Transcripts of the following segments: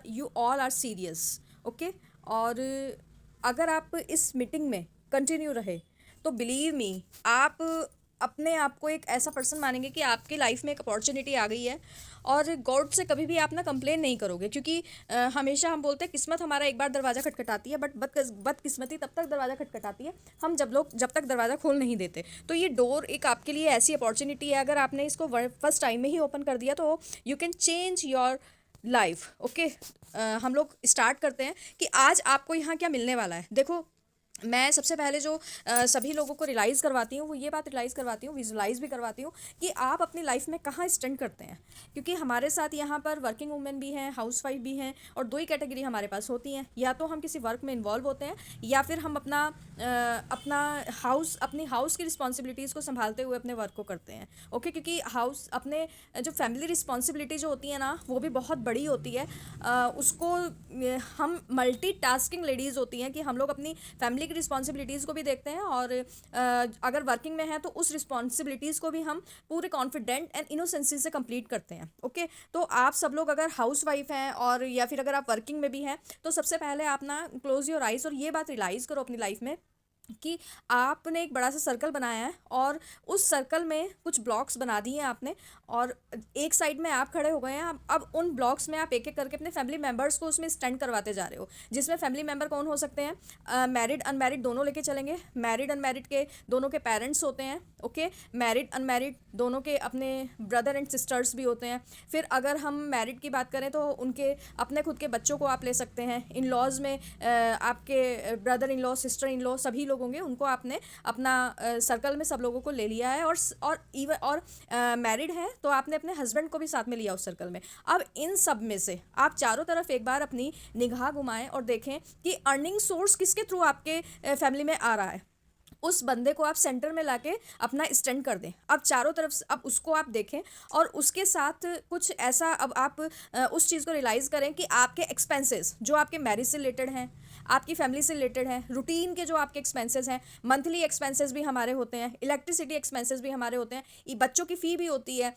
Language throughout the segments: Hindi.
You all are serious, okay. और अगर आप इस मीटिंग में कंटिन्यू रहे तो बिलीव मी, आप अपने आप को एक ऐसा पर्सन मानेंगे कि आपकी लाइफ में एक अपॉर्चुनिटी आ गई है, और गॉड से कभी भी आप ना कंप्लेन नहीं करोगे, क्योंकि हमेशा हम बोलते हैं किस्मत हमारा एक बार दरवाज़ा खटखटाती है, बट बदकिस्मती तब तक दरवाज़ा खटखटाती है हम जब तक दरवाज़ा खोल नहीं देते। तो ये डोर एक आपके लिए ऐसी अपॉर्चुनिटी है, अगर आपने इसको फर्स्ट टाइम में ही ओपन कर दिया तो you can change your life, okay. हम लोग स्टार्ट करते हैं कि आज आपको यहाँ क्या मिलने वाला है। देखो, मैं सबसे पहले जो सभी लोगों को रियलाइज़ करवाती हूँ वो ये बात रियलाइज़ करवाती हूँ, विजुलाइज़ भी करवाती हूँ कि आप अपनी लाइफ में कहाँ स्टैंड करते हैं। क्योंकि हमारे साथ यहाँ पर वर्किंग वुमेन भी हैं, हाउस वाइफ भी हैं, और दो ही कैटेगरी हमारे पास होती हैं, या तो हम किसी वर्क में इन्वॉल्व होते हैं, या फिर हम अपनी हाउस की रिस्पॉन्सिबिलिटीज़ को संभालते हुए अपने वर्क को करते हैं, ओके। क्योंकि हाउस अपने जो फैमिली रिस्पॉन्सिबिलिटी जो होती है ना, वो भी बहुत बड़ी होती है। उसको हम मल्टीटास्किंग लेडीज़ होती हैं कि हम लोग अपनी फैमिली की रिस्पॉन्सिबिलिटीज़ को भी देखते हैं, और अगर वर्किंग में है तो उस रिस्पॉन्सिबिलिटीज़ को भी हम पूरे कॉन्फिडेंट एंड इनोसेंसी से कंप्लीट करते हैं, ओके। तो आप सब लोग अगर हाउस वाइफ हैं, और या फिर अगर आप वर्किंग में भी हैं, तो सबसे पहले आप ना क्लोज योर आइज़ और ये बात रियलाइज़ करो अपनी लाइफ में कि आपने एक बड़ा सा सर्कल बनाया है, और उस सर्कल में कुछ ब्लॉक्स बना दिए हैं आपने, और एक साइड में आप खड़े हो गए हैं। अब उन ब्लॉक्स में आप एक एक करके अपने फैमिली मेम्बर्स को उसमें स्टैंड करवाते जा रहे हो, जिसमें फैमिली मेम्बर कौन हो सकते हैं, मैरिड अनमैरिड दोनों लेके चलेंगे। मैरिड अनमैरिड के दोनों के पेरेंट्स होते हैं, ओके। मैरिड अनमैरिड दोनों के अपने ब्रदर एंड सिस्टर्स भी होते हैं। फिर अगर हम मैरिड की बात करें तो उनके अपने खुद के बच्चों को आप ले सकते हैं। इन लॉज में आपके brother in law, sister in law, सभी लोग होंगे, उनको आपने अपना सर्कल में सब लोगों को ले लिया है, और मैरिड है तो आपने अपने हस्बैंड को भी साथ में लिया उस सर्कल में। अब इन सब में से आप चारों तरफ एक बार अपनी निगाह घुमाएं और देखें कि अर्निंग सोर्स किसके थ्रू आपके फैमिली में आ रहा है। उस बंदे को आप सेंटर में लाके अपना स्टैंड कर दें। अब चारों तरफ से अब उसको आप देखें, और उसके साथ कुछ ऐसा अब आप उस चीज़ को रियलाइज़ करें कि आपके एक्सपेंसेस जो आपके मैरिज से रिलेटेड हैं, आपकी फैमिली से रिलेटेड हैं, रूटीन के जो आपके एक्सपेंसेस हैं, मंथली एक्सपेंसेस भी हमारे होते हैं, इलेक्ट्रिसिटी एक्सपेंसेस भी हमारे होते हैं, ये बच्चों की फ़ी भी होती है,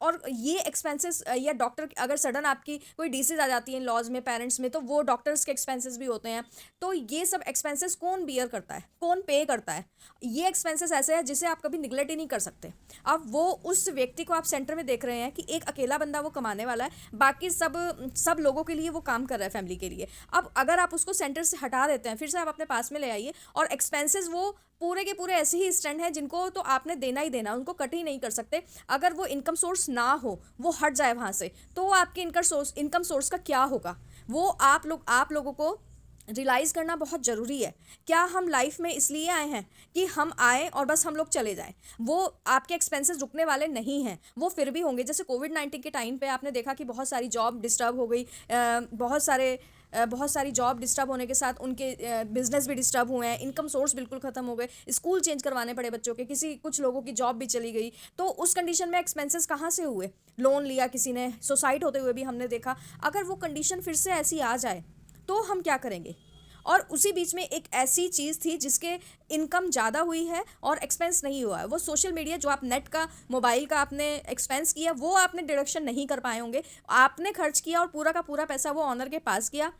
और ये एक्सपेंसेस या डॉक्टर अगर सडन आपकी कोई डिसीज़ आ जाती है लॉज में, पेरेंट्स में, तो वो डॉक्टर्स के एक्सपेंसेस भी होते हैं। तो ये सब एक्सपेंसेस कौन बियर करता है, कौन पे करता है? ये एक्सपेंसेस ऐसे हैं जिसे आप कभी निगलेक्ट ही नहीं कर सकते। अब वो उस व्यक्ति को आप सेंटर में देख रहे हैं कि एक अकेला बंदा वो कमाने वाला है, बाकी सब लोगों के लिए वो काम कर रहा है, फैमिली के लिए। अब अगर आप उसको सेंटर से हटा देते हैं, फिर से आप अपने पास में ले आइए, और एक्सपेंसेस वो पूरे के पूरे ऐसे ही स्टैंड हैं जिनको तो आपने देना ही देना, उनको कट ही नहीं कर सकते। अगर वो इनकम सोर्स ना हो, वो हट जाए वहाँ से, तो आपके इनकम सोर्स का क्या होगा? वो आप लोगों को रियलाइज़ करना बहुत ज़रूरी है। क्या हम लाइफ में इसलिए आए हैं कि हम आए और बस हम लोग चले जाएं? वो आपके एक्सपेंसेस रुकने वाले नहीं हैं, वो फिर भी होंगे। जैसे कोविड-19 के टाइम पे आपने देखा कि बहुत सारी जॉब डिस्टर्ब हो गई, बहुत सारी जॉब डिस्टर्ब होने के साथ उनके बिजनेस भी डिस्टर्ब हुए हैं, इनकम सोर्स बिल्कुल ख़त्म हो गए, स्कूल चेंज करवाने पड़े बच्चों के, कुछ लोगों की जॉब भी चली गई। तो उस कंडीशन में एक्सपेंसेस कहाँ से हुए? लोन लिया किसी ने, सुसाइड होते हुए भी हमने देखा। अगर वो कंडीशन फिर से ऐसी आ जाए तो हम क्या करेंगे? और उसी बीच में एक ऐसी चीज़ थी जिसके इनकम ज़्यादा हुई है और एक्सपेंस नहीं हुआ है, वो सोशल मीडिया। जो आप नेट का, मोबाइल का आपने एक्सपेंस किया, वो आपने डिडक्शन नहीं कर पाए होंगे। आपने खर्च किया और पूरा का पूरा पैसा वो ऑनर के पास किया,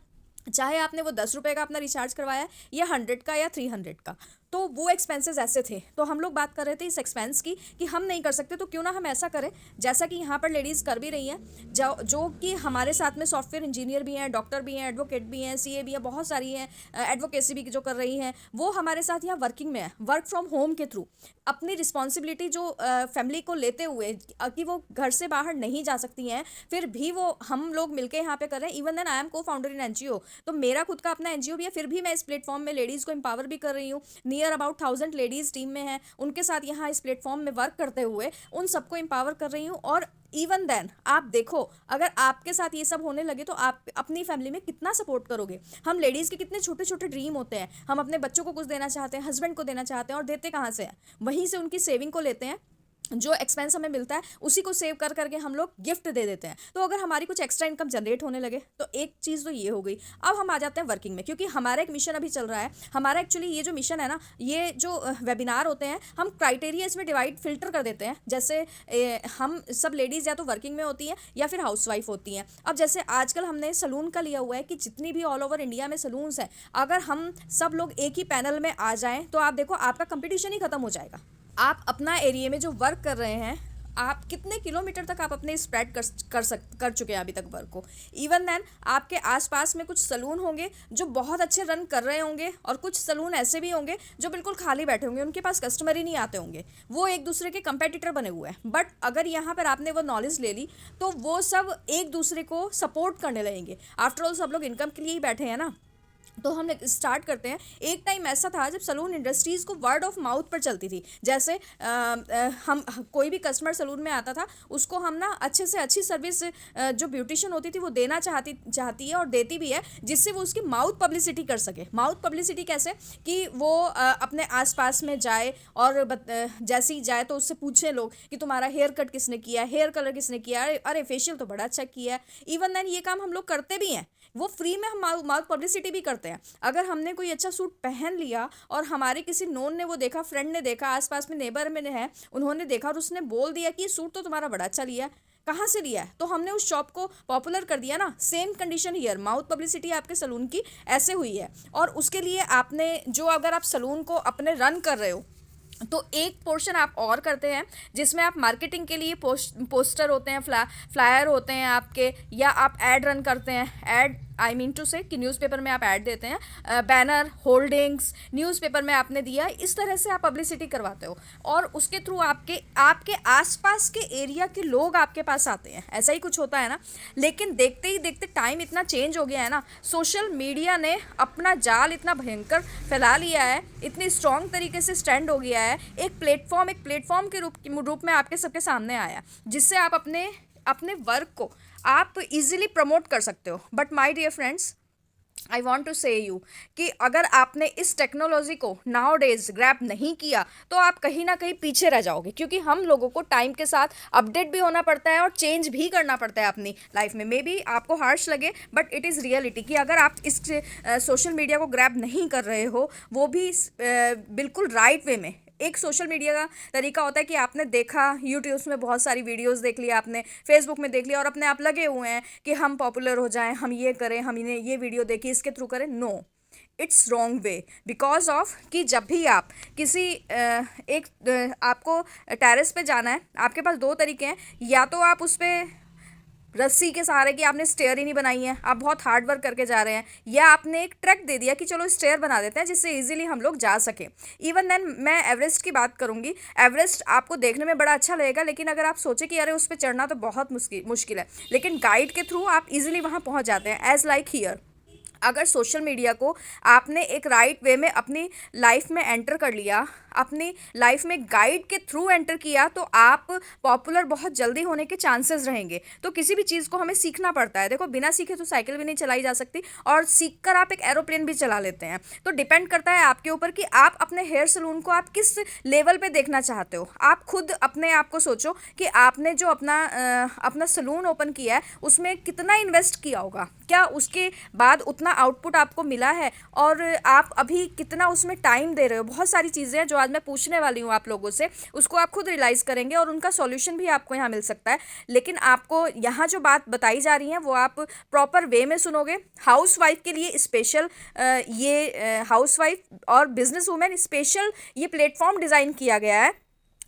चाहे आपने वो 10 रुपये का अपना रिचार्ज करवाया या 100 का या 300 का। तो वो एक्सपेंसेस ऐसे थे। तो हम लोग बात कर रहे थे इस एक्सपेंस की कि हम नहीं कर सकते, तो क्यों ना हम ऐसा करें जैसा कि यहाँ पर लेडीज़ कर भी रही हैं, जो कि हमारे साथ में सॉफ्टवेयर इंजीनियर भी हैं, डॉक्टर भी हैं, एडवोकेट भी हैं, सीए भी हैं, बहुत सारी हैं, एडवोकेसी भी जो कर रही हैं, वो हमारे साथ यहाँ वर्किंग में है, वर्क फ्रॉम होम के थ्रू अपनी रिस्पॉन्सिबिलिटी जो फैमिली को लेते हुए कि वो घर से बाहर नहीं जा सकती हैं, फिर भी वो हम लोग मिलकर यहाँ पे कर रहे हैं। इवन देन आई एम को फाउंडर इन एनजीओ, तो मेरा खुद का अपना एनजीओ भी है, फिर भी मैं इस प्लेटफॉर्म में लेडीज़ को एम्पावर भी कर रही हूँ। नियर अबाउट 1000 लेडीज़ टीम में हैं, उनके साथ यहाँ इस प्लेटफॉर्म में वर्क करते हुए उन सबको एम्पावर कर रही हूँ। और इवन देन आप देखो, अगर आपके साथ ये सब होने लगे तो आप अपनी फैमिली में कितना सपोर्ट करोगे? हम लेडीज़ के कितने छोटे छोटे ड्रीम होते हैं, हम अपने बच्चों को कुछ देना चाहते हैं, हस्बैंड को देना चाहते हैं, और देते कहाँ से हैं? वहीं से उनकी सेविंग को लेते हैं, जो एक्सपेंस हमें मिलता है उसी को सेव कर करके हम लोग गिफ्ट दे देते हैं। तो अगर हमारी कुछ एक्स्ट्रा इनकम जनरेट होने लगे तो एक चीज़ तो ये हो गई। अब हम आ जाते हैं वर्किंग में, क्योंकि हमारा एक मिशन अभी चल रहा है। हमारा एक्चुअली ये जो मिशन है ना, ये जो वेबिनार होते हैं हम क्राइटेरिया इसमें डिवाइड फिल्टर कर देते हैं। जैसे हम सब लेडीज़ या तो वर्किंग में होती हैं या फिर हाउसवाइफ होती हैं। अब जैसे आजकल हमने सलून का लिया हुआ है कि जितनी भी ऑल ओवर इंडिया में सलून्स हैं, अगर हम सब लोग एक ही पैनल में आ जाएँ तो आप देखो आपका कंपटीशन ही खत्म हो जाएगा। आप अपना एरिया में जो वर्क कर रहे हैं, आप कितने किलोमीटर तक आप अपने स्प्रेड कर चुके हैं अभी तक वर्क को। इवन देन आपके आसपास में कुछ सलून होंगे जो बहुत अच्छे रन कर रहे होंगे, और कुछ सलून ऐसे भी होंगे जो बिल्कुल खाली बैठे होंगे, उनके पास कस्टमर ही नहीं आते होंगे, वो एक दूसरे के कंपेटिटर बने हुए हैं। बट अगर यहाँ पर आपने वो नॉलेज ले ली तो वो सब एक दूसरे को सपोर्ट करने लगेंगे। आफ्टर ऑल सब लोग इनकम के लिए ही बैठे हैं ना। तो हम स्टार्ट करते हैं। एक टाइम ऐसा था जब सलून इंडस्ट्रीज़ को वर्ड ऑफ माउथ पर चलती थी। जैसे हम कोई भी कस्टमर सलून में आता था, उसको हम ना अच्छे से अच्छी सर्विस जो ब्यूटिशियन होती थी वो देना चाहती है और देती भी है, जिससे वो उसकी माउथ पब्लिसिटी कर सके। माउथ पब्लिसिटी कैसे कि वो अपने आसपास में जाए और जैसे ही जाए तो उससे पूछे लोग कि तुम्हारा हेयर कट किसने किया, हेयर कलर किसने किया, अरे फेशियल तो बड़ा अच्छा किया है। इवन देन ये काम हम लोग करते भी हैं, वो फ्री में हम माउथ पब्लिसिटी भी करते हैं। अगर हमने कोई अच्छा सूट पहन लिया और हमारे किसी नोन ने वो देखा, फ्रेंड ने देखा, आसपास में नेबर में है, उन्होंने देखा और उसने बोल दिया कि ये सूट तो तुम्हारा बड़ा अच्छा लिया है, कहाँ से लिया है, तो हमने उस शॉप को पॉपुलर कर दिया ना। Same condition here, mouth publicity आपके सलून की ऐसे हुई है। और उसके लिए आपने जो, अगर आप सलून को अपने रन कर रहे हो तो एक पोर्शन आप और करते हैं जिसमें आप मार्केटिंग के लिए पोस्टर होते हैं, फ्लायर होते हैं आपके, या आप ऐड रन करते हैं। ऐड आई मीन टू से कि न्यूज़पेपर में आप ऐड देते हैं, बैनर, होल्डिंग्स, न्यूज़पेपर में आपने दिया, इस तरह से आप पब्लिसिटी करवाते हो और उसके थ्रू आपके आसपास के एरिया के लोग आपके पास आते हैं। ऐसा ही कुछ होता है ना। लेकिन देखते ही देखते टाइम इतना चेंज हो गया है ना, सोशल मीडिया ने अपना जाल इतना भयंकर फैला लिया है, इतनी स्ट्रॉन्ग तरीके से स्टैंड हो गया है। एक प्लेटफॉर्म के रूप में आपके सबके सामने आया, जिससे आप अपने वर्क को आप इजीली प्रमोट कर सकते हो। But my dear friends, I want to say you कि अगर आपने इस टेक्नोलॉजी को नाउ डेज ग्रैब नहीं किया तो आप कहीं ना कहीं पीछे रह जाओगे, क्योंकि हम लोगों को टाइम के साथ अपडेट भी होना पड़ता है और चेंज भी करना पड़ता है अपनी लाइफ में। मे बी आपको हार्श लगे बट इट इज़ रियलिटी कि अगर आप इस सोशल मीडिया को ग्रैब नहीं कर रहे हो, वो भी बिल्कुल राइट वे में। एक सोशल मीडिया का तरीका होता है कि आपने देखा, यूट्यूब में बहुत सारी वीडियोस देख लिया, आपने फेसबुक में देख लिया और अपने आप लगे हुए हैं कि हम पॉपुलर हो जाएं, हम ये करें, हम इन्हें ये वीडियो देखी, इसके थ्रू करें। No, it's wrong way. Because of कि जब भी आप किसी आपको टेरेस पे जाना है, आपके पास दो तरीके हैं। या तो आप उस पर रस्सी के सहारे की आपने स्टेयर ही नहीं बनाई है, आप बहुत हार्ड वर्क करके जा रहे हैं, या आपने एक ट्रैक दे दिया कि चलो स्टेयर बना देते हैं जिससे इजीली हम लोग जा सकें। इवन देन मैं एवरेस्ट की बात करूंगी। एवरेस्ट आपको देखने में बड़ा अच्छा लगेगा, लेकिन अगर आप सोचे कि अरे उस पर चढ़ना तो बहुत मुश्किल है, लेकिन गाइड के थ्रू आप इजीली वहाँ पहुँच जाते हैं। एज लाइक हियर, अगर सोशल मीडिया को आपने एक राइट वे में अपनी लाइफ में एंटर कर लिया, अपनी लाइफ में गाइड के थ्रू एंटर किया, तो आप पॉपुलर बहुत जल्दी होने के चांसेस रहेंगे। तो किसी भी चीज़ को हमें सीखना पड़ता है। देखो, बिना सीखे तो साइकिल भी नहीं चलाई जा सकती, और सीख कर आप एक एरोप्लेन भी चला लेते हैं। तो डिपेंड करता है आपके ऊपर कि आप अपने हेयर सलून को आप किस लेवल पे देखना चाहते हो। आप खुद अपने आप को सोचो कि आपने जो अपना सलून ओपन किया है उसमें कितना इन्वेस्ट किया होगा, क्या उसके बाद उतना आउटपुट आपको मिला है, और आप अभी कितना उसमें टाइम दे रहे हो। बहुत सारी चीज़ें हैं जो आज मैं पूछने वाली हूँ आप लोगों से, उसको आप खुद रियलाइज़ करेंगे और उनका सॉल्यूशन भी आपको यहाँ मिल सकता है। लेकिन आपको यहाँ जो बात बताई जा रही है वो आप प्रॉपर वे में सुनोगे। हाउस वाइफ के लिए स्पेशल ये हाउस वाइफ और बिजनेस वूमेन स्पेशल ये प्लेटफॉर्म डिज़ाइन किया गया है,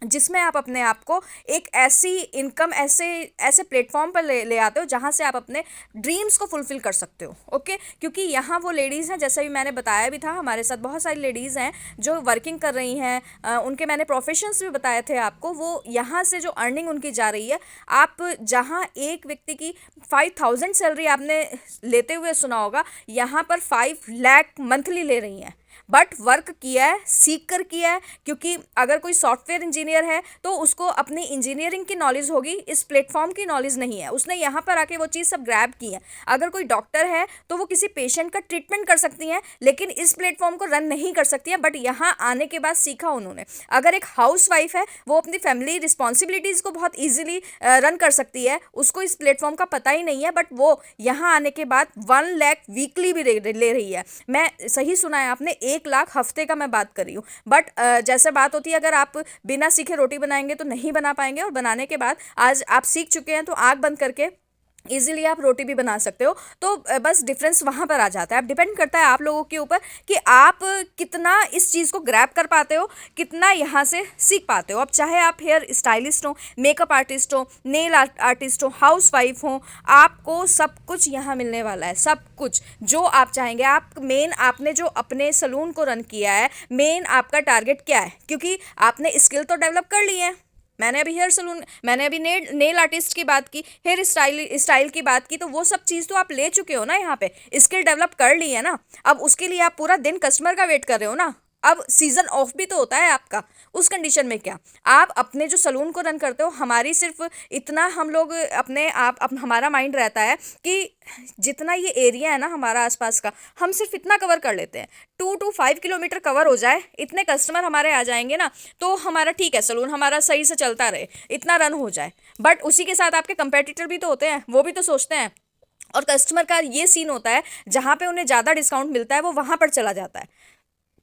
जिसमें आप अपने आप को एक ऐसी इनकम ऐसे प्लेटफॉर्म पर ले आते हो जहाँ से आप अपने ड्रीम्स को फुलफ़िल कर सकते हो। ओके, क्योंकि यहाँ वो लेडीज़ हैं, जैसा भी मैंने बताया भी था, हमारे साथ बहुत सारी लेडीज़ हैं जो वर्किंग कर रही हैं। उनके मैंने प्रोफेशंस भी बताए थे आपको। वो यहाँ से जो अर्निंग उनकी जा रही है, आप जहाँ एक व्यक्ति की 5,000 सैलरी आपने लेते हुए सुना होगा, यहाँ पर 5 लाख मंथली ले रही हैं। बट वर्क किया है, सीख कर किया है, क्योंकि अगर कोई सॉफ्टवेयर इंजीनियर है तो उसको अपनी इंजीनियरिंग की नॉलेज होगी, इस प्लेटफॉर्म की नॉलेज नहीं है, उसने यहाँ पर आके वो चीज़ सब ग्रैब की है। अगर कोई डॉक्टर है तो वो किसी पेशेंट का ट्रीटमेंट कर सकती हैं, लेकिन इस प्लेटफॉर्म को रन नहीं कर सकती है, बट यहाँ आने के बाद सीखा उन्होंने। अगर एक हाउस वाइफ है वो अपनी फैमिली रिस्पॉन्सिबिलिटीज़ को बहुत ईजिली रन कर सकती है, उसको इस प्लेटफॉर्म का पता ही नहीं है, बट वो यहाँ आने के बाद 1 लाख वीकली भी ले रही है। मैं सही सुना है आपने, 1 लाख हफ्ते का मैं बात कर रही हूँ। बट जैसे बात होती है, अगर आप बिना सीखे रोटी बनाएंगे तो नहीं बना पाएंगे, और बनाने के बाद आज आप सीख चुके हैं तो आग बंद करके इजीली आप रोटी भी बना सकते हो। तो बस डिफरेंस वहाँ पर आ जाता है। अब डिपेंड करता है आप लोगों के ऊपर कि आप कितना इस चीज़ को ग्रैब कर पाते हो, कितना यहाँ से सीख पाते हो। अब चाहे आप हेयर स्टाइलिस्ट हो, मेकअप आर्टिस्ट हो, नेल आर्टिस्ट हो, हाउस वाइफ हो, आपको सब कुछ यहाँ मिलने वाला है, सब कुछ जो आप चाहेंगे। आप मेन आपने जो अपने सलून को रन किया है, मेन आपका टारगेट क्या है, क्योंकि आपने स्किल तो डेवलप कर ली है। मैंने अभी नेल आर्टिस्ट की बात की, हेयर स्टाइल की बात की, तो वो सब चीज़ तो आप ले चुके हो ना, यहाँ पे स्किल डेवलप कर ली है ना। अब उसके लिए आप पूरा दिन कस्टमर का वेट कर रहे हो ना। अब सीजन ऑफ भी तो होता है आपका, उस कंडीशन में क्या आप अपने जो सलून को रन करते हो, हमारी सिर्फ इतना हम लोग हमारा माइंड रहता है कि जितना ये एरिया है ना हमारा आसपास का, हम सिर्फ इतना कवर कर लेते हैं, 2 to 5 किलोमीटर कवर हो जाए, इतने कस्टमर हमारे आ जाएंगे ना, तो हमारा ठीक है, सलून हमारा सही से चलता रहे, इतना रन हो जाए। बट उसी के साथ आपके कंपेटिटर भी तो होते हैं, वो भी तो सोचते हैं, और कस्टमर का ये सीन होता है, जहाँ पे उन्हें ज़्यादा डिस्काउंट मिलता है वो वहाँ पर चला जाता है।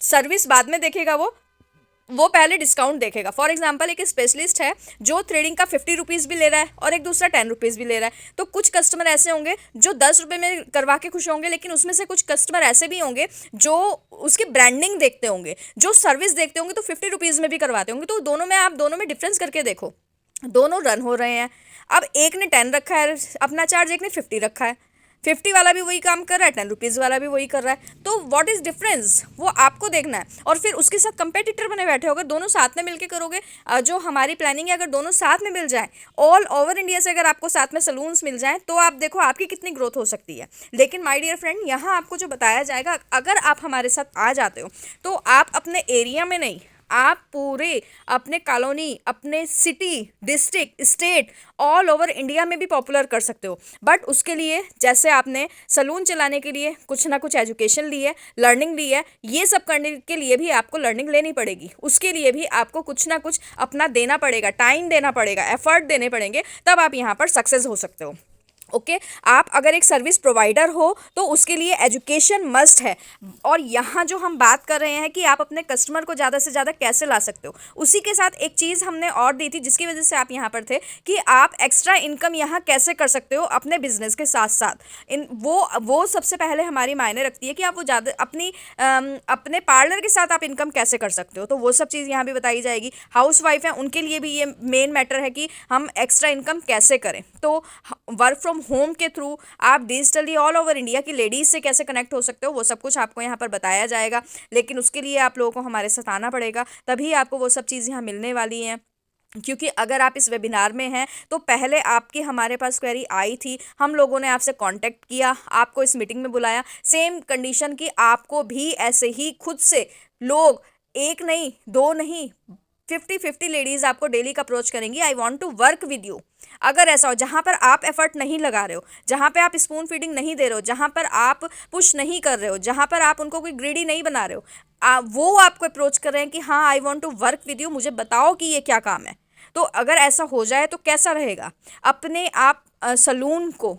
सर्विस बाद में देखेगा, वो पहले डिस्काउंट देखेगा। फॉर एग्जाम्पल, एक स्पेशलिस्ट है जो थ्रेडिंग का 50 रुपीज़ भी ले रहा है और एक दूसरा 10 रुपीज़ भी ले रहा है, तो कुछ कस्टमर ऐसे होंगे जो 10 रुपये में करवा के खुश होंगे, लेकिन उसमें से कुछ कस्टमर ऐसे भी होंगे जो उसकी ब्रांडिंग देखते होंगे, जो सर्विस देखते होंगे, तो 50 रुपीज़ में भी करवाते होंगे। तो दोनों में डिफरेंस करके देखो, दोनों रन हो रहे हैं। अब एक ने 10 रखा है अपना चार्ज, एक ने 50 रखा है, 50 वाला भी वही काम कर रहा है, 10 रुपीज़ वाला भी वही कर रहा है, तो व्हाट इज़ डिफरेंस, वो आपको देखना है। और फिर उसके साथ कंपेटिटर बने बैठे हो, अगर दोनों साथ में मिलकर करोगे, जो हमारी प्लानिंग है, अगर दोनों साथ में मिल जाए, ऑल ओवर इंडिया से अगर आपको साथ में सलून्स मिल जाएं, तो आप देखो आपकी कितनी ग्रोथ हो सकती है। लेकिन माय डियर फ्रेंड, यहाँ आपको जो बताया जाएगा, अगर आप हमारे साथ आ जाते हो, तो आप अपने एरिया में नहीं, आप पूरे अपने कॉलोनी, अपने city, district, state, all over India में भी पॉपुलर कर सकते हो। बट उसके लिए, जैसे आपने सलून चलाने के लिए कुछ ना कुछ एजुकेशन ली है, लर्निंग ली है, ये सब करने के लिए भी आपको लर्निंग लेनी पड़ेगी, उसके लिए भी आपको कुछ ना कुछ अपना देना पड़ेगा, टाइम देना पड़ेगा, एफर्ट देने पड़ेंगे, तब आप यहाँ पर सक्सेस हो सकते हो। ओके आप अगर एक सर्विस प्रोवाइडर हो तो उसके लिए एजुकेशन मस्ट है। और यहाँ जो हम बात कर रहे हैं कि आप अपने कस्टमर को ज़्यादा से ज़्यादा कैसे ला सकते हो, उसी के साथ एक चीज़ हमने और दी थी जिसकी वजह से आप यहाँ पर थे, कि आप एक्स्ट्रा इनकम यहाँ कैसे कर सकते हो अपने बिजनेस के साथ साथ। वो सबसे पहले हमारी मायने रखती है कि आप वो ज़्यादा अपने पार्लर के साथ आप इनकम कैसे कर सकते हो, तो वो सब चीज़ यहाँ भी बताई जाएगी। हाउस वाइफ है उनके लिए भी ये मेन मैटर है कि हम एक्स्ट्रा इनकम कैसे करें। तो वर्क फ्रॉम होम के थ्रू आप डिजिटली ऑल ओवर इंडिया की लेडीज से कैसे कनेक्ट हो सकते हो, वो सब कुछ आपको यहाँ पर बताया जाएगा। लेकिन उसके लिए आप लोगों को हमारे साथ आना पड़ेगा, तभी आपको वो सब चीज़ यहाँ मिलने वाली हैं। क्योंकि अगर आप इस वेबिनार में हैं तो पहले आपकी हमारे पास क्वेरी आई थी, हम लोगों ने आपसे कांटेक्ट किया, आपको इस मीटिंग में बुलाया, सेम कंडीशन की आपको भी ऐसे ही खुद से लोग, एक नहीं, दो नहीं, 50-50 लेडीज़ आपको डेली का अप्रोच करेंगी, I want to work with you. अगर ऐसा हो जहाँ पर आप एफर्ट नहीं लगा रहे हो, जहाँ पे आप स्पून फीडिंग नहीं दे रहे हो, जहाँ पर आप पुश नहीं कर रहे हो, जहाँ पर आप उनको कोई ग्रीडी नहीं बना रहे हो, वो आपको अप्रोच कर रहे हैं कि हाँ I want to work with you, मुझे बताओ कि ये क्या काम है। तो अगर ऐसा हो जाए तो कैसा रहेगा, अपने आप सलून को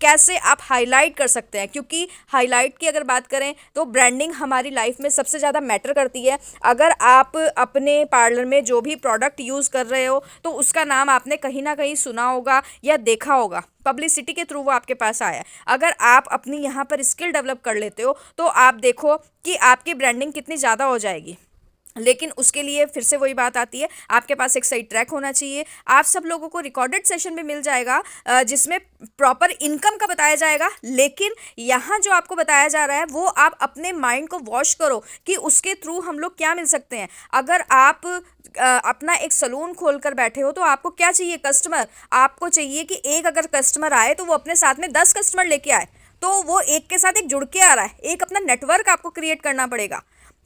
कैसे आप हाईलाइट कर सकते हैं, क्योंकि हाईलाइट की अगर बात करें तो ब्रांडिंग हमारी लाइफ में सबसे ज़्यादा मैटर करती है। अगर आप अपने पार्लर में जो भी प्रोडक्ट यूज़ कर रहे हो तो उसका नाम आपने कहीं ना कहीं सुना होगा या देखा होगा, पब्लिसिटी के थ्रू वो आपके पास आया है। अगर आप अपनी यहाँ पर स्किल डेवलप कर लेते हो तो आप देखो कि आपकी ब्रांडिंग कितनी ज़्यादा हो जाएगी। लेकिन उसके लिए फिर से वही बात आती है, आपके पास एक सही ट्रैक होना चाहिए। आप सब लोगों को रिकॉर्डेड सेशन भी मिल जाएगा जिसमें प्रॉपर इनकम का बताया जाएगा। लेकिन यहाँ जो आपको बताया जा रहा है वो आप अपने माइंड को वॉश करो कि उसके थ्रू हम लोग क्या मिल सकते हैं। अगर आप अपना एक सलून खोल कर बैठे हो तो आपको क्या चाहिए, कस्टमर। आपको चाहिए कि एक अगर कस्टमर आए तो वो अपने साथ में 10 कस्टमर लेके आए, तो वो एक के साथ एक जुड़ के आ रहा है, एक अपना नेटवर्क आपको क्रिएट करना पड़ेगा।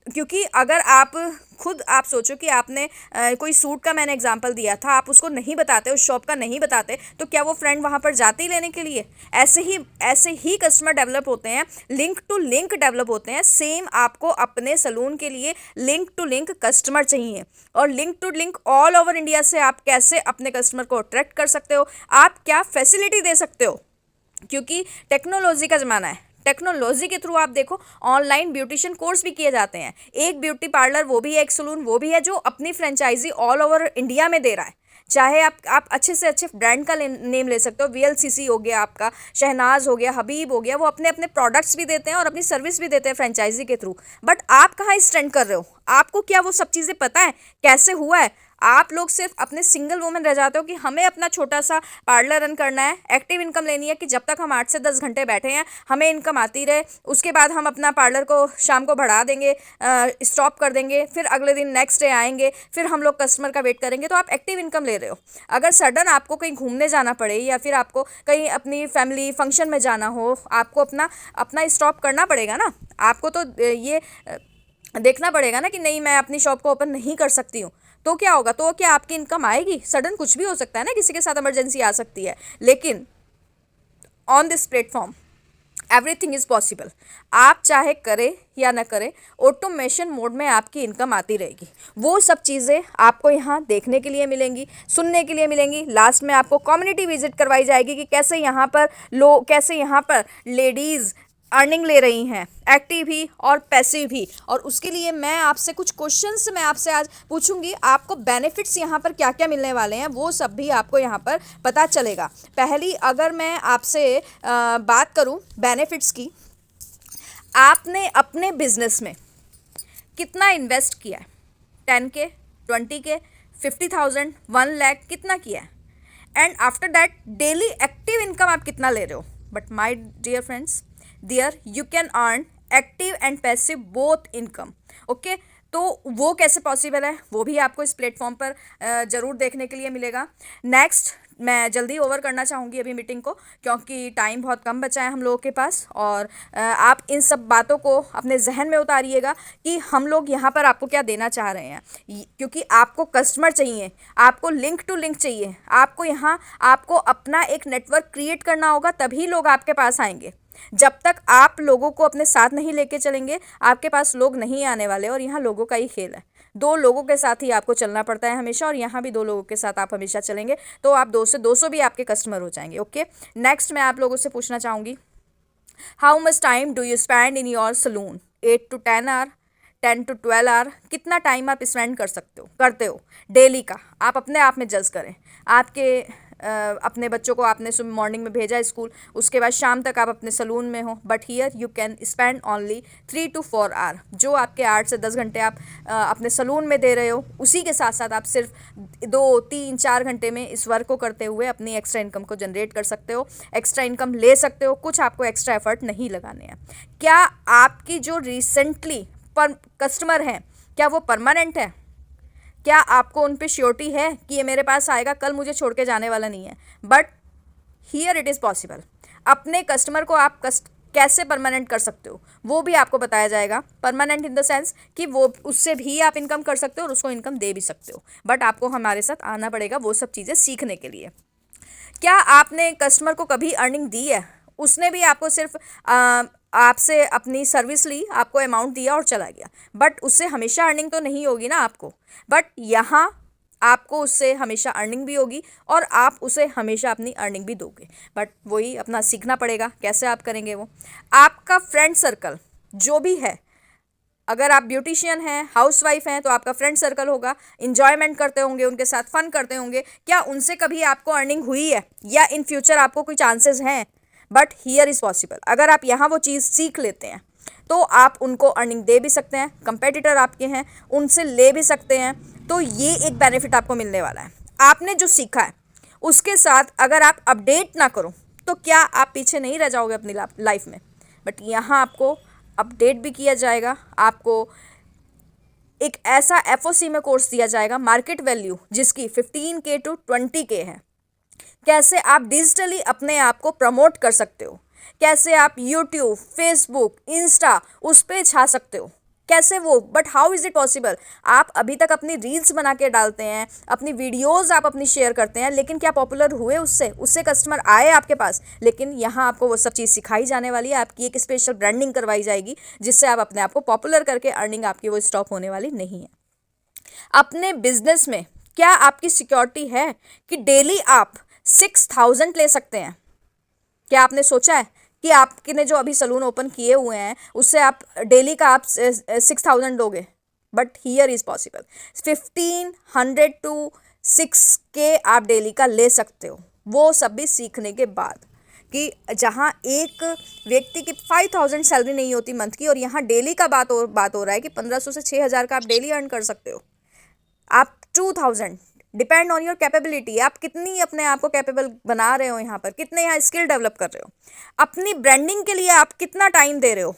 क्योंकि अगर आप खुद आप सोचो कि आपने कोई सूट का मैंने एग्जांपल दिया था, आप उसको नहीं बताते, उस शॉप का नहीं बताते, तो क्या वो फ्रेंड वहाँ पर जाते ही लेने के लिए? ऐसे ही कस्टमर डेवलप होते हैं, लिंक टू लिंक डेवलप होते हैं। सेम आपको अपने सलून के लिए लिंक टू लिंक कस्टमर चाहिए, और link to link all over India से आप कैसे अपने कस्टमर को अट्रैक्ट कर सकते हो, आप क्या फैसिलिटी दे सकते हो, क्योंकि टेक्नोलॉजी का ज़माना है। टेक्नोलॉजी के थ्रू आप देखो ऑनलाइन ब्यूटिशियन कोर्स भी किए जाते हैं। एक ब्यूटी पार्लर वो भी है, एक सलून वो भी है, जो अपनी फ्रेंचाइजी ऑल ओवर इंडिया में दे रहा है। चाहे आप अच्छे से अच्छे ब्रांड का नेम ले सकते हो, वीएलसीसी हो गया आपका, शहनाज हो गया, हबीब हो गया, वो अपने अपने प्रोडक्ट्स भी देते हैं और अपनी सर्विस भी देते हैं फ्रेंचाइजी के थ्रू। बट आप कहाँ स्टैंड कर रहे हो? आपको क्या वो सब चीज़ें पता है कैसे हुआ है? आप लोग सिर्फ अपने सिंगल वुमेन रह जाते हो कि हमें अपना छोटा सा पार्लर रन करना है, एक्टिव इनकम लेनी है, कि जब तक हम 8 से 10 घंटे बैठे हैं हमें इनकम आती रहे, उसके बाद हम अपना पार्लर को शाम को बढ़ा देंगे, स्टॉप कर देंगे, फिर अगले दिन नेक्स्ट डे आएंगे, फिर हम लोग कस्टमर का वेट करेंगे। तो आप एक्टिव इनकम ले रहे हो। अगर सडन आपको कहीं घूमने जाना पड़े, या फिर आपको कहीं अपनी फैमिली फंक्शन में जाना हो, आपको अपना अपना स्टॉप करना पड़ेगा ना। आपको तो ये देखना पड़ेगा ना कि नहीं, मैं अपनी शॉप को ओपन नहीं कर सकती हूँ। तो क्या होगा? तो क्या आपकी इनकम आएगी? सडन कुछ भी हो सकता है ना, किसी के साथ इमरजेंसी आ सकती है। लेकिन on this platform everything is possible. आप चाहे करें या ना करें, ऑटोमेशन मोड में आपकी इनकम आती रहेगी। वो सब चीज़ें आपको यहाँ देखने के लिए मिलेंगी, सुनने के लिए मिलेंगी। लास्ट में आपको कम्युनिटी विजिट करवाई जाएगी कि कैसे यहाँ पर लेडीज़ अर्निंग ले रही हैं, एक्टिव भी और पैसिव भी। और उसके लिए मैं आपसे कुछ क्वेश्चंस मैं आपसे आज पूछूंगी। आपको बेनिफिट्स यहाँ पर क्या क्या मिलने वाले हैं वो सब भी आपको यहाँ पर पता चलेगा। पहली अगर मैं आपसे बात करूँ बेनिफिट्स की, आपने अपने बिजनेस में कितना इन्वेस्ट किया है? 10K, 20K, 50,000, 1 लाख, कितना किया है? And after that daily active income आप कितना ले रहे हो? But my dear friends, there you can earn active and passive both income. Okay, तो वो कैसे पॉसिबल है वो भी आपको इस प्लेटफॉर्म पर ज़रूर देखने के लिए मिलेगा। नेक्स्ट, मैं जल्दी ओवर करना चाहूँगी अभी मीटिंग को, क्योंकि टाइम बहुत कम बचा है हम लोगों के पास। और आप इन सब बातों को अपने जहन में उतारिएगा कि हम लोग यहाँ पर आपको क्या देना चाह रहे हैं। क्योंकि आपको कस्टमर चाहिए, आपको लिंक टू लिंक चाहिए, आपको अपना एक नेटवर्क क्रिएट करना होगा, तभी लोग आपके पास आएंगे। जब तक आप लोगों को अपने साथ नहीं लेके चलेंगे, आपके पास लोग नहीं आने वाले। और यहाँ लोगों का ही खेल है, 2 लोगों के साथ ही आपको चलना पड़ता है हमेशा, और यहाँ भी 2 लोगों के साथ आप हमेशा चलेंगे तो आप 200 भी आपके कस्टमर हो जाएंगे। ओके, नेक्स्ट मैं आप लोगों से पूछना चाहूँगी, how much time do you spend in your salon? 8 to 10 hour, 10 to 12 hour, कितना टाइम आप स्पेंड करते हो डेली का? आप अपने आप में जज करें। अपने बच्चों को आपने सुबह मॉर्निंग में भेजा स्कूल, उसके बाद शाम तक आप अपने सलून में हो, but here you can spend only 3 to 4 hour. जो आपके 8 से 10 घंटे आप अपने सलून में दे रहे हो, उसी के साथ साथ आप सिर्फ 2, 3, 4 घंटे में इस वर्क को करते हुए अपनी एक्स्ट्रा इनकम को जनरेट कर सकते हो, एक्स्ट्रा इनकम ले सकते हो। कुछ आपको एक्स्ट्रा एफर्ट नहीं लगाने हैं। क्या आपकी जो रिसेंटली पर कस्टमर हैं, क्या वो परमानेंट है? क्या आपको उन पे श्योरिटी है कि ये मेरे पास आएगा, कल मुझे छोड़ के जाने वाला नहीं है? But here it is possible. अपने कस्टमर को आप कैसे परमानेंट कर सकते हो वो भी आपको बताया जाएगा। परमानेंट इन द सेंस कि वो उससे भी आप इनकम कर सकते हो और उसको इनकम दे भी सकते हो, बट आपको हमारे साथ आना पड़ेगा वो सब चीज़ें सीखने के लिए। क्या आपने कस्टमर को कभी अर्निंग दी है? उसने भी आपको सिर्फ आपसे अपनी सर्विस ली, आपको अमाउंट दिया और चला गया, बट उससे हमेशा अर्निंग तो नहीं होगी ना आपको। बट यहाँ आपको उससे हमेशा अर्निंग भी होगी और आप उसे हमेशा अपनी अर्निंग भी दोगे, बट वही अपना सीखना पड़ेगा कैसे आप करेंगे वो। आपका फ्रेंड सर्कल जो भी है, अगर आप ब्यूटिशियन हैं, हाउसवाइफ हैं, तो आपका फ्रेंड सर्कल होगा, इंजॉयमेंट करते होंगे, उनके साथ फन करते होंगे। क्या उनसे कभी आपको अर्निंग हुई है या इन फ्यूचर आपको कोई चांसेस हैं? But here is possible. अगर आप यहाँ वो चीज़ सीख लेते हैं तो आप उनको अर्निंग दे भी सकते हैं, कंपेटिटर आपके हैं उनसे ले भी सकते हैं। तो ये एक बेनिफिट आपको मिलने वाला है। आपने जो सीखा है उसके साथ अगर आप अपडेट ना करो तो क्या आप पीछे नहीं रह जाओगे अपनी लाइफ में? बट यहाँ आपको अपडेट भी किया जाएगा, आपको एक ऐसा एफओसी में कोर्स दिया जाएगा, मार्केट वैल्यू जिसकी 15K to 20K है। कैसे आप डिजिटली अपने आप को प्रमोट कर सकते हो, कैसे आप यूट्यूब, फेसबुक, इंस्टा उस पर छा सकते हो। कैसे वो, but how is it possible? आप अभी तक अपनी रील्स बना के डालते हैं, अपनी वीडियोस आप अपनी शेयर करते हैं, लेकिन क्या पॉपुलर हुए उससे? उससे कस्टमर आए आपके पास? लेकिन यहाँ आपको वो सब चीज़ सिखाई जाने वाली है, आपकी एक स्पेशल ब्रांडिंग करवाई जाएगी जिससे आप अपने आप को पॉपुलर करके अर्निंग आपकी वो स्टॉप होने वाली नहीं है। अपने बिजनेस में क्या आपकी सिक्योरिटी है कि डेली आप 6,000 ले सकते हैं? क्या आपने सोचा है कि आपने जो अभी सलून ओपन किए हुए हैं उससे आप डेली का आप 6,000 लोगे? But here is possible, 1,500 to 6K आप डेली का ले सकते हो, वो सब भी सीखने के बाद। कि जहाँ एक व्यक्ति की 5,000 सैलरी नहीं होती मंथ की, और यहाँ डेली का बात हो रहा है कि 1,500 से 6,000 का आप डेली अर्न कर सकते हो। आप 2,000, डिपेंड ऑन योर कैपेबिलिटी, आप कितनी अपने आप को कैपेबल बना रहे हो, यहाँ पर कितने यहाँ स्किल डेवलप कर रहे हो, अपनी ब्रांडिंग के लिए आप कितना टाइम दे रहे हो।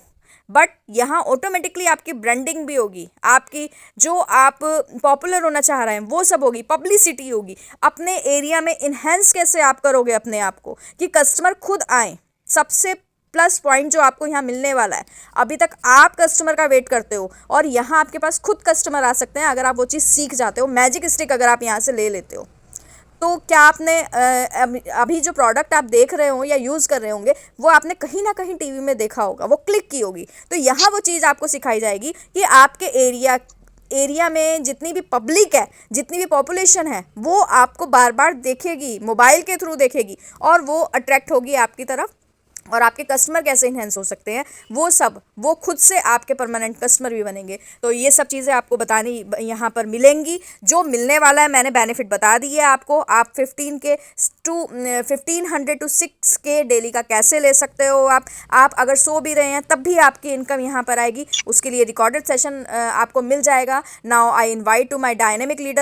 बट यहाँ ऑटोमेटिकली आपकी ब्रांडिंग भी होगी, आपकी जो आप पॉपुलर होना चाह रहे हैं वो सब होगी, पब्लिसिटी होगी, अपने एरिया में इन्हेंस कैसे आप करोगे अपने आप को कि कस्टमर खुद आए। सबसे प्लस पॉइंट जो आपको यहाँ मिलने वाला है, अभी तक आप कस्टमर का वेट करते हो और यहाँ आपके पास खुद कस्टमर आ सकते हैं अगर आप वो चीज़ सीख जाते हो। मैजिक स्टिक अगर आप यहाँ से ले लेते हो तो क्या आपने अभी जो प्रोडक्ट आप देख रहे हो या यूज़ कर रहे होंगे वो आपने कहीं ना कहीं टीवी में देखा होगा, वो क्लिक की होगी, तो यहाँ वो चीज़ आपको सिखाई जाएगी कि आपके एरिया में जितनी भी पब्लिक है, जितनी भी पॉपुलेशन है, वो आपको बार बार देखेगी, मोबाइल के थ्रू देखेगी और वो अट्रैक्ट होगी आपकी तरफ। और आपके कस्टमर कैसे इन्हेंस हो सकते हैं वो सब, वो खुद से आपके परमानेंट कस्टमर भी बनेंगे। तो ये सब चीज़ें आपको बतानी यहाँ पर मिलेंगी। जो मिलने वाला है मैंने बेनिफिट बता दी है आपको। आप 1,500 टू 6K डेली का कैसे ले सकते हो। आप अगर सो भी रहे हैं तब भी आपकी इनकम यहाँ पर आएगी। उसके लिए रिकॉर्डेड सेशन आपको मिल जाएगा। Now I invite to my dynamic leader